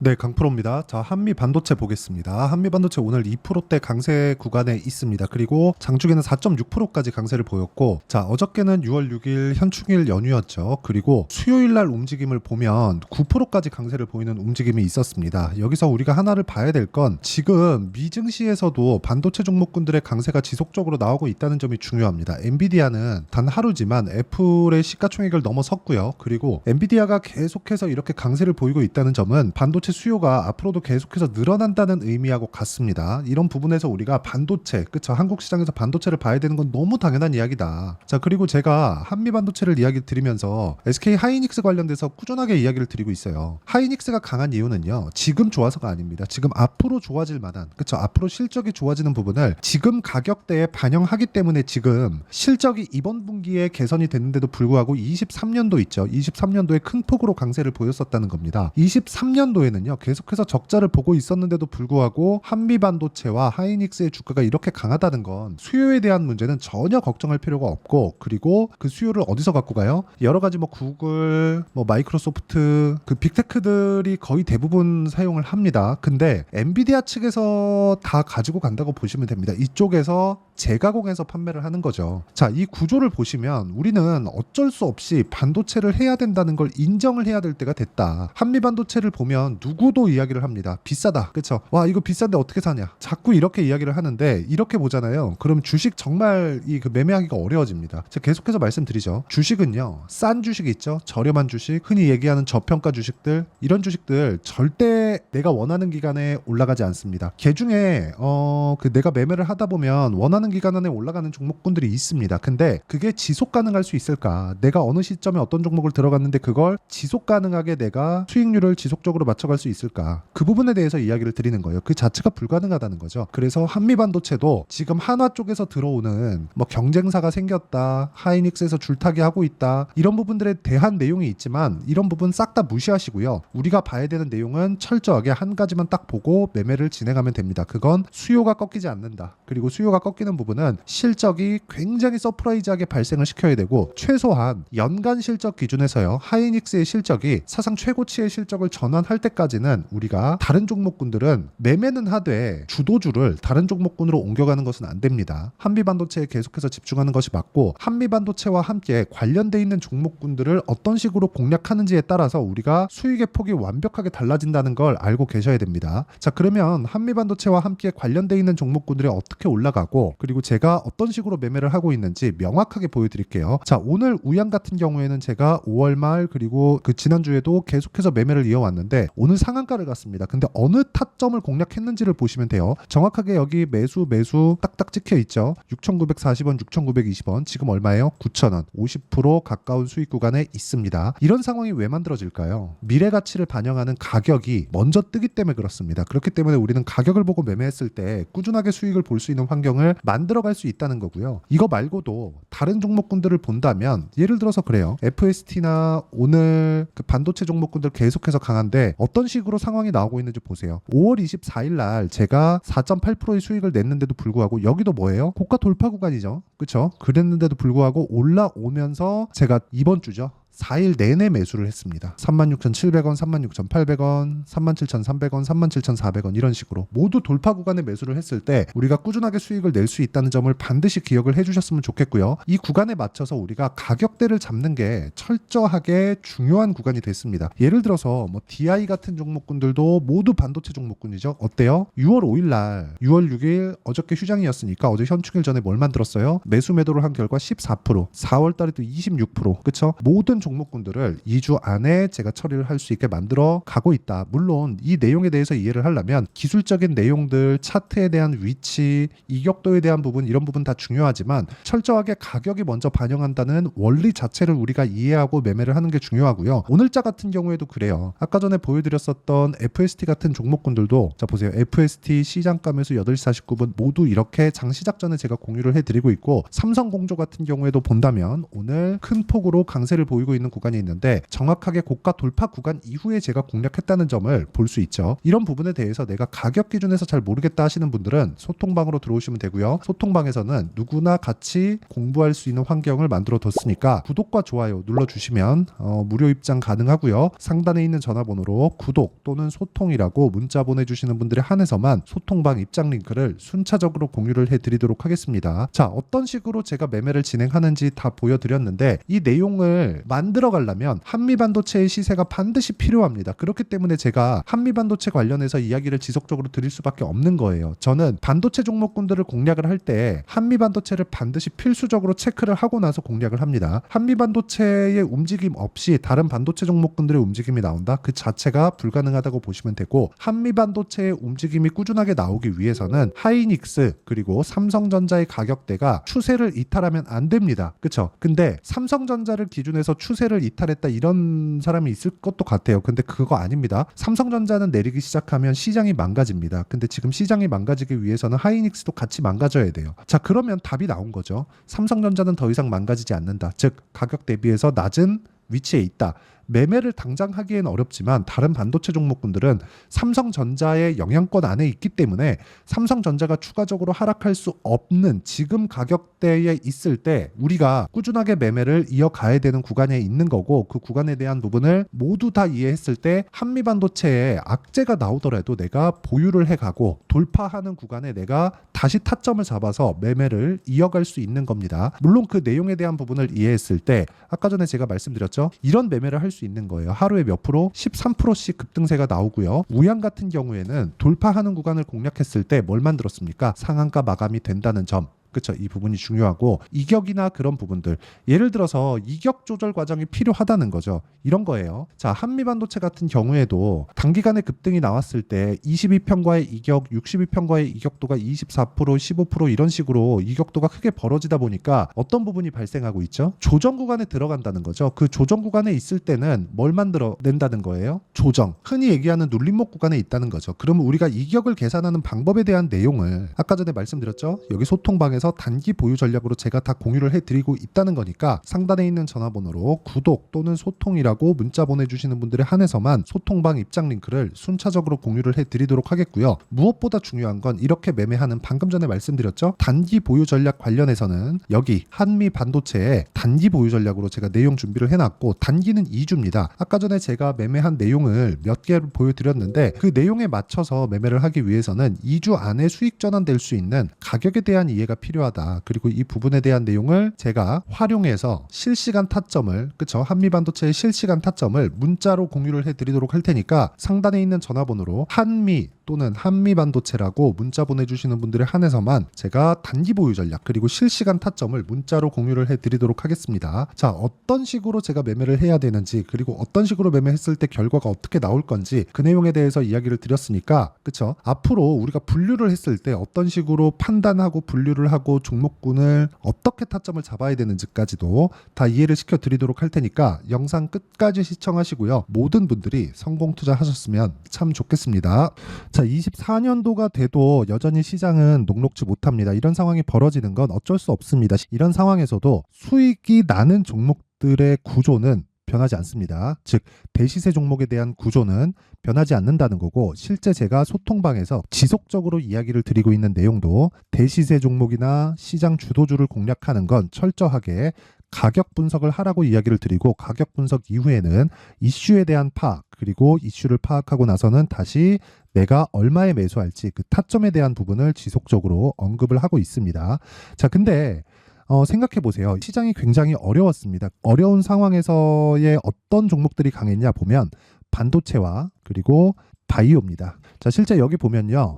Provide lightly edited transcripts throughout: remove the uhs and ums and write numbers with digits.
네, 강프로입니다. 자, 한미 반도체 보겠습니다. 한미 반도체 오늘 2%대 강세 구간에 있습니다. 그리고 장중에는 4.6%까지 강세를 보였고, 자, 어저께는 6월 6일 현충일 연휴였죠. 그리고 수요일 날 움직임을 보면 9%까지 강세를 보이는 움직임이 있었습니다. 여기서 우리가 하나를 봐야 될 건 지금 미증시에서도 반도체 종목군들의 강세가 지속적으로 나오고 있다는 점이 중요합니다. 엔비디아는 단 하루지만 애플의 시가총액을 넘어섰고요. 그리고 엔비디아가 계속해서 이렇게 강세를 보이고 있다는 점은 반도체 수요가 앞으로도 계속해서 늘어난다는 의미하고 같습니다. 이런 부분에서 우리가 반도체, 그쵸? 한국 시장에서 반도체를 봐야 되는 건 너무 당연한 이야기다. 자, 그리고 제가 한미 반도체를 이야기 드리면서 SK 하이닉스 관련돼서 꾸준하게 이야기를 드리고 있어요. 하이닉스가 강한 이유는요, 지금 좋아서가 아닙니다. 지금 앞으로 좋아질 만한, 그쵸? 앞으로 실적이 좋아지는 부분을 지금 가격대에 반영하기 때문에 지금 실적이 이번 분기에 개선이 됐는데도 불구하고 23년도 있죠. 23년도에 큰 폭으로 강세를 보였었다는 겁니다. 23년도에는 계속해서 적자를 보고 있었는데도 불구하고 한미 반도체와 하이닉스의 주가가 이렇게 강하다는 건 수요에 대한 문제는 전혀 걱정할 필요가 없고, 그리고 그 수요를 어디서 갖고 가요? 여러 가지 뭐 구글, 뭐 마이크로소프트, 그 빅테크들이 거의 대부분 사용을 합니다. 근데 엔비디아 측에서 다 가지고 간다고 보시면 됩니다. 이쪽에서 재가공해서 판매를 하는 거죠. 자, 이 구조를 보시면 우리는 어쩔 수 없이 반도체를 해야 된다는 걸 인정을 해야 될 때가 됐다. 한미 반도체를 보면 누구도 이야기를 합니다. 비싸다. 그쵸? 와, 이거 비싼데 어떻게 사냐? 자꾸 이렇게 이야기를 하는데, 이렇게 보잖아요. 그럼 주식 정말 그 매매하기가 어려워집니다. 제가 계속해서 말씀드리죠. 주식은요, 싼 주식 있죠? 저렴한 주식, 흔히 얘기하는 저평가 주식들, 이런 주식들 절대 내가 원하는 기간에 올라가지 않습니다. 개중에 내가 매매를 하다 보면 원하는 기간 안에 올라가는 종목군들이 있습니다. 근데 그게 지속 가능할 수 있을까? 내가 어느 시점에 어떤 종목을 들어갔는데 그걸 지속 가능하게 내가 수익률을 지속적으로 맞춰갈 수 있을까? 그 부분에 대해서 이야기를 드리는 거예요. 그 자체가 불가능하다는 거죠. 그래서 한미 반도체도 지금 한화 쪽에서 들어오는 뭐 경쟁사가 생겼다, 하이닉스에서 줄타기 하고 있다, 이런 부분들에 대한 내용이 있지만 이런 부분 싹 다 무시하시고요. 우리가 봐야 되는 내용은 철저하게 한 가지만 딱 보고 매매를 진행하면 됩니다. 그건 수요가 꺾이지 않는다. 그리고 수요가 꺾이는 부분은 실적이 굉장히 서프라이즈하게 발생을 시켜야 되고, 최소한 연간 실적 기준에서요, 하이닉스의 실적이 사상 최고치의 실적을 전환할 때까지는 우리가 다른 종목군들은 매매는 하되 주도주를 다른 종목군으로 옮겨가는 것은 안 됩니다. 한미 반도체에 계속해서 집중하는 것이 맞고, 한미 반도체와 함께 관련돼 있는 종목군들을 어떤 식으로 공략하는지에 따라서 우리가 수익의 폭이 완벽하게 달라진다는 걸 알고 계셔야 됩니다. 자, 그러면 한미 반도체와 함께 관련돼 있는 종목군들이 어떻게 올라가고, 그리고 제가 어떤 식으로 매매를 하고 있는지 명확하게 보여드릴게요. 자, 오늘 우양 같은 경우에는 제가 5월 말 그리고 그 지난주에도 계속해서 매매를 이어왔는데 오늘 상한가를 갔습니다. 근데 어느 타점을 공략했는지를 보시면 돼요. 정확하게 여기 매수 딱딱 찍혀 있죠. 6,940원, 6,920원. 지금 얼마예요? 9,000원. 50% 가까운 수익 구간에 있습니다. 이런 상황이 왜 만들어질까요? 미래 가치를 반영하는 가격이 먼저 뜨기 때문에 그렇습니다. 그렇기 때문에 우리는 가격을 보고 매매했을 때 꾸준하게 수익을 볼 수 있는 환경을 만들어갈 수 있다는 거고요. 이거 말고도 다른 종목군들을 본다면, 예를 들어서 그래요. FST나 오늘 그 반도체 종목군들 계속해서 강한데 어떤 식으로 상황이 나오고 있는지 보세요. 5월 24일 날 제가 4.8%의 수익을 냈는데도 불구하고 여기도 뭐예요? 고가 돌파 구간이죠. 그쵸? 그랬는데도 불구하고 올라오면서 제가 이번 주죠, 4일 내내 매수를 했습니다. 36,700원, 36,800원, 37,300원, 37,400원 이런 식으로 모두 돌파 구간에 매수를 했을 때 우리가 꾸준하게 수익을 낼 수 있다는 점을 반드시 기억을 해주셨으면 좋겠고요. 이 구간에 맞춰서 우리가 가격대를 잡는 게 철저하게 중요한 구간이 됐습니다. 예를 들어서 뭐 DI 같은 종목군들도 모두 반도체 종목군이죠. 어때요? 6월 5일 날, 6월 6일 어저께 휴장이었으니까 어제 현충일 전에 뭘 만들었어요? 매수 매도를 한 결과 14%, 4월 달에 또 26%, 그쵸? 모든 종목군들을 2주 안에 제가 처리를 할 수 있게 만들어 가고 있다. 물론 이 내용에 대해서 이해를 하려면 기술적인 내용들, 차트에 대한 위치, 이격도에 대한 부분, 이런 부분 다 중요하지만 철저하게 가격이 먼저 반영한다는 원리 자체를 우리가 이해하고 매매를 하는 게 중요하고요. 오늘자 같은 경우에도 그래요. 아까 전에 보여드렸었던 FST 같은 종목군들도, 자 보세요. FST 시장가 매수 8시 49분 모두 이렇게 장시작 전에 제가 공유를 해드리고 있고, 삼성공조 같은 경우에도 본다면 오늘 큰 폭으로 강세를 보이고 있는 구간이 있는데 정확하게 고가 돌파 구간 이후에 제가 공략했다는 점을 볼 수 있죠. 이런 부분에 대해서 내가 가격 기준에서 잘 모르겠다 하시는 분들은 소통방으로 들어오시면 되고요. 소통방에서는 누구나 같이 공부할 수 있는 환경을 만들어 뒀으니까 구독과 좋아요 눌러주시면 무료 입장 가능하고요. 상단에 있는 전화번호로 구독 또는 소통이라고 문자 보내주시는 분들에 한해서만 소통방 입장 링크를 순차적으로 공유를 해드리도록 하겠습니다. 자, 어떤 식으로 제가 매매를 진행하는지 다 보여드렸는데 이 내용을 만들어 가려면 한미반도체의 시세가 반드시 필요합니다. 그렇기 때문에 제가 한미반도체 관련해서 이야기를 지속적으로 드릴 수밖에 없는 거예요. 저는 반도체 종목군들을 공략을 할 때 한미반도체를 반드시 필수적으로 체크를 하고 나서 공략을 합니다. 한미반도체의 움직임 없이 다른 반도체 종목군들의 움직임이 나온다? 그 자체가 불가능하다고 보시면 되고, 한미반도체의 움직임이 꾸준하게 나오기 위해서는 하이닉스 그리고 삼성전자의 가격대가 추세를 이탈하면 안 됩니다. 그쵸? 근데 삼성전자를 기준해서 추세를 이탈했다 이런 사람이 있을 것도 같아요. 근데 그거 아닙니다. 삼성전자는 내리기 시작하면 시장이 망가집니다. 근데 지금 시장이 망가지기 위해서는 하이닉스도 같이 망가져야 돼요. 자, 그러면 답이 나온 거죠. 삼성전자는 더 이상 망가지지 않는다. 즉 가격 대비해서 낮은 위치에 있다. 매매를 당장 하기엔 어렵지만 다른 반도체 종목군들은 삼성전자의 영향권 안에 있기 때문에 삼성전자가 추가적으로 하락할 수 없는 지금 가격대에 있을 때 우리가 꾸준하게 매매를 이어가야 되는 구간에 있는 거고, 그 구간에 대한 부분을 모두 다 이해했을 때 한미반도체에 악재가 나오더라도 내가 보유를 해가고 돌파하는 구간에 내가 다시 타점을 잡아서 매매를 이어갈 수 있는 겁니다. 물론 그 내용에 대한 부분을 이해했을 때 아까 전에 제가 말씀드렸죠. 이런 매매를 할 수 있는 거예요. 하루에 몇 프로? 13%씩 급등세가 나오고요. 우양 같은 경우에는 돌파하는 구간을 공략했을 때 뭘 만들었습니까? 상한가 마감이 된다는 점. 그렇죠. 이 부분이 중요하고, 이격이나 그런 부분들, 예를 들어서 이격 조절 과정이 필요하다는 거죠. 이런 거예요. 자, 한미반도체 같은 경우에도 단기간에 급등이 나왔을 때 22평과의 이격, 62평과의 이격도가 24%, 15% 이런 식으로 이격도가 크게 벌어지다 보니까 어떤 부분이 발생하고 있죠? 조정 구간에 들어간다는 거죠. 그 조정 구간에 있을 때는 뭘 만들어낸다는 거예요? 조정. 흔히 얘기하는 눌림목 구간에 있다는 거죠. 그러면 우리가 이격을 계산하는 방법에 대한 내용을 아까 전에 말씀드렸죠. 여기 소통방에 단기 보유 전략으로 제가 다 공유를 해드리고 있다는 거니까 상단에 있는 전화번호로 구독 또는 소통이라고 문자 보내주시는 분들에 한해서만 소통방 입장 링크를 순차적으로 공유를 해드리도록 하겠고요. 무엇보다 중요한 건 이렇게 매매하는, 방금 전에 말씀드렸죠. 단기 보유 전략 관련해서는 여기 한미 반도체에 단기 보유 전략으로 제가 내용 준비를 해놨고, 단기는 2주입니다. 아까 전에 제가 매매한 내용을 몇 개를 보여드렸는데 그 내용에 맞춰서 매매를 하기 위해서는 2주 안에 수익 전환될 수 있는 가격에 대한 이해가 필요하다. 그리고 이 부분에 대한 내용을 제가 활용해서 실시간 타점을, 그쵸, 한미반도체의 실시간 타점을 문자로 공유를 해드리도록 할 테니까 상단에 있는 전화번호로 한미 또는 한미반도체라고 문자 보내주시는 분들에 한해서만 제가 단기 보유 전략 그리고 실시간 타점을 문자로 공유를 해드리도록 하겠습니다. 자, 어떤 식으로 제가 매매를 해야 되는지, 그리고 어떤 식으로 매매했을 때 결과가 어떻게 나올 건지 그 내용에 대해서 이야기를 드렸으니까, 그쵸, 앞으로 우리가 분류를 했을 때 어떤 식으로 판단하고 분류를 하고 종목군을 어떻게 타점을 잡아야 되는지까지도 다 이해를 시켜드리도록 할 테니까 영상 끝까지 시청하시고요. 모든 분들이 성공 투자하셨으면 참 좋겠습니다. 자, 24년도가 돼도 여전히 시장은 녹록지 못합니다. 이런 상황이 벌어지는 건 어쩔 수 없습니다. 이런 상황에서도 수익이 나는 종목들의 구조는 변하지 않습니다. 즉 대시세 종목에 대한 구조는 변하지 않는다는 거고, 실제 제가 소통방에서 지속적으로 이야기를 드리고 있는 내용도 대시세 종목이나 시장 주도주를 공략하는 건 철저하게 가격 분석을 하라고 이야기를 드리고, 가격 분석 이후에는 이슈에 대한 파악, 그리고 이슈를 파악하고 나서는 다시 내가 얼마에 매수할지 그 타점에 대한 부분을 지속적으로 언급을 하고 있습니다. 자, 근데 생각해 보세요. 시장이 굉장히 어려웠습니다. 어려운 상황에서의 어떤 종목들이 강했냐 보면 반도체와 그리고 바이오입니다. 자, 실제 여기 보면요.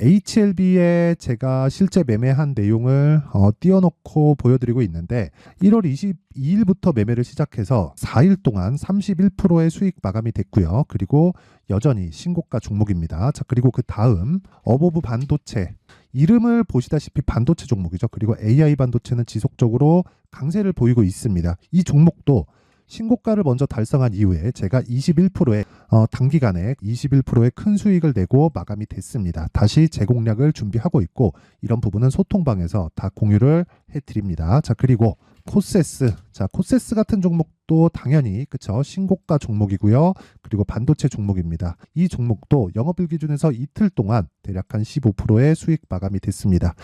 HLB에 제가 실제 매매한 내용을 띄워놓고 보여드리고 있는데 1월 22일부터 매매를 시작해서 4일 동안 31%의 수익 마감이 됐고요. 그리고 여전히 신고가 종목입니다. 자, 그리고 그 다음 어보브 반도체, 이름을 보시다시피 반도체 종목이죠. 그리고 AI 반도체는 지속적으로 강세를 보이고 있습니다. 이 종목도 신고가를 먼저 달성한 이후에 제가 21%의 단기간에 21%의 큰 수익을 내고 마감이 됐습니다. 다시 재공략을 준비하고 있고, 이런 부분은 소통방에서 다 공유를 해드립니다. 자, 그리고 코세스. 자, 코세스 같은 종목도 당연히 그쵸, 신고가 종목이고요. 그리고 반도체 종목입니다. 이 종목도 영업일 기준에서 이틀 동안 대략 한 15%의 수익 마감이 됐습니다.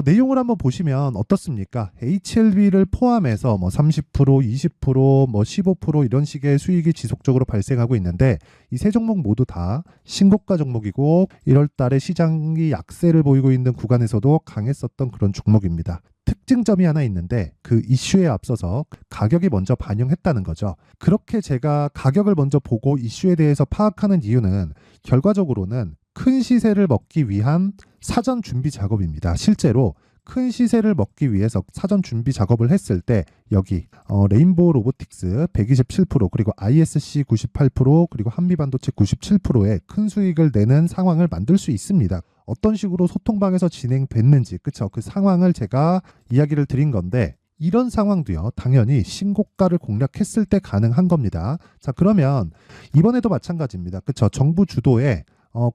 내용을 한번 보시면 어떻습니까? HLB를 포함해서 뭐 30%, 20%, 뭐 15% 이런 식의 수익이 지속적으로 발생하고 있는데 이 세 종목 모두 다 신고가 종목이고 1월 달에 시장이 약세를 보이고 있는 구간에서도 강했었던 그런 종목입니다. 특징점이 하나 있는데 그 이슈에 앞서서 가격이 먼저 반영했다는 거죠. 그렇게 제가 가격을 먼저 보고 이슈에 대해서 파악하는 이유는 결과적으로는 큰 시세를 먹기 위한 사전 준비 작업입니다. 실제로 큰 시세를 먹기 위해서 사전 준비 작업을 했을 때 여기 레인보우 로보틱스 127% 그리고 ISC 98% 그리고 한미반도체 97%의 큰 수익을 내는 상황을 만들 수 있습니다. 어떤 식으로 소통방에서 진행됐는지 그쵸? 그 상황을 제가 이야기를 드린 건데 이런 상황도요 당연히 신고가를 공략했을 때 가능한 겁니다. 자, 그러면 이번에도 마찬가지입니다. 그쵸? 정부 주도의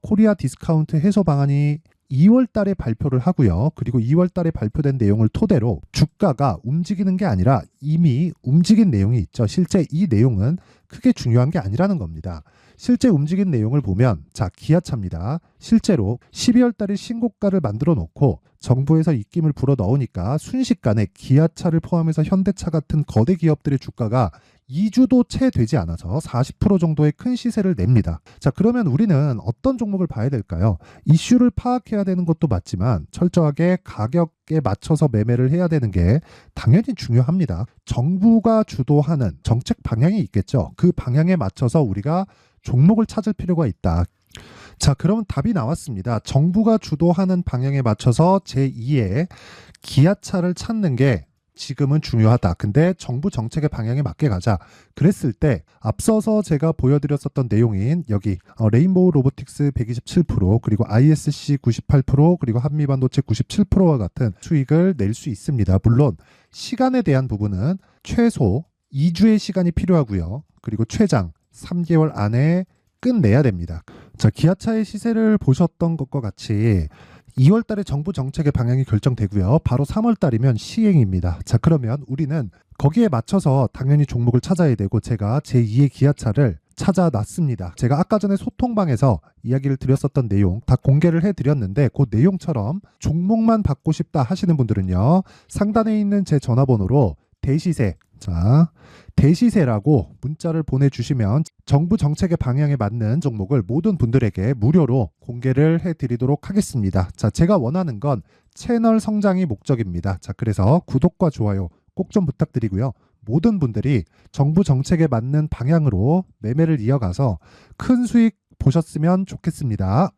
코리아 디스카운트 해소 방안이 2월 달에 발표를 하고요. 그리고 2월 달에 발표된 내용을 토대로 주가가 움직이는 게 아니라 이미 움직인 내용이 있죠. 실제 이 내용은 크게 중요한 게 아니라는 겁니다. 실제 움직인 내용을 보면 자, 기아차입니다. 실제로 12월 달에 신고가를 만들어 놓고 정부에서 입김을 불어 넣으니까 순식간에 기아차를 포함해서 현대차 같은 거대 기업들의 주가가 2주도 채 되지 않아서 40% 정도의 큰 시세를 냅니다. 자, 그러면 우리는 어떤 종목을 봐야 될까요? 이슈를 파악해야 되는 것도 맞지만 철저하게 가격에 맞춰서 매매를 해야 되는 게 당연히 중요합니다. 정부가 주도하는 정책 방향이 있겠죠. 그 방향에 맞춰서 우리가 종목을 찾을 필요가 있다. 자, 그러면 답이 나왔습니다. 정부가 주도하는 방향에 맞춰서 제2의 기아차를 찾는 게 지금은 중요하다. 근데 정부 정책의 방향에 맞게 가자. 그랬을 때 앞서서 제가 보여드렸었던 내용인 여기 레인보우 로보틱스 127% 그리고 ISC 98% 그리고 한미반도체 97%와 같은 수익을 낼 수 있습니다. 물론 시간에 대한 부분은 최소 2주의 시간이 필요하고요. 그리고 최장 3개월 안에 끝내야 됩니다. 자, 기아차의 시세를 보셨던 것과 같이 2월 달에 정부 정책의 방향이 결정되고요. 바로 3월 달이면 시행입니다. 자, 그러면 우리는 거기에 맞춰서 당연히 종목을 찾아야 되고 제가 제2의 기아차를 찾아놨습니다. 제가 아까 전에 소통방에서 이야기를 드렸었던 내용 다 공개를 해드렸는데 그 내용처럼 종목만 받고 싶다 하시는 분들은요. 상단에 있는 제 전화번호로 대시세, 자, 대시세라고 문자를 보내주시면 정부 정책의 방향에 맞는 종목을 모든 분들에게 무료로 공개를 해드리도록 하겠습니다. 자, 제가 원하는 건 채널 성장이 목적입니다. 자, 그래서 구독과 좋아요 꼭 좀 부탁드리고요. 모든 분들이 정부 정책에 맞는 방향으로 매매를 이어가서 큰 수익 보셨으면 좋겠습니다.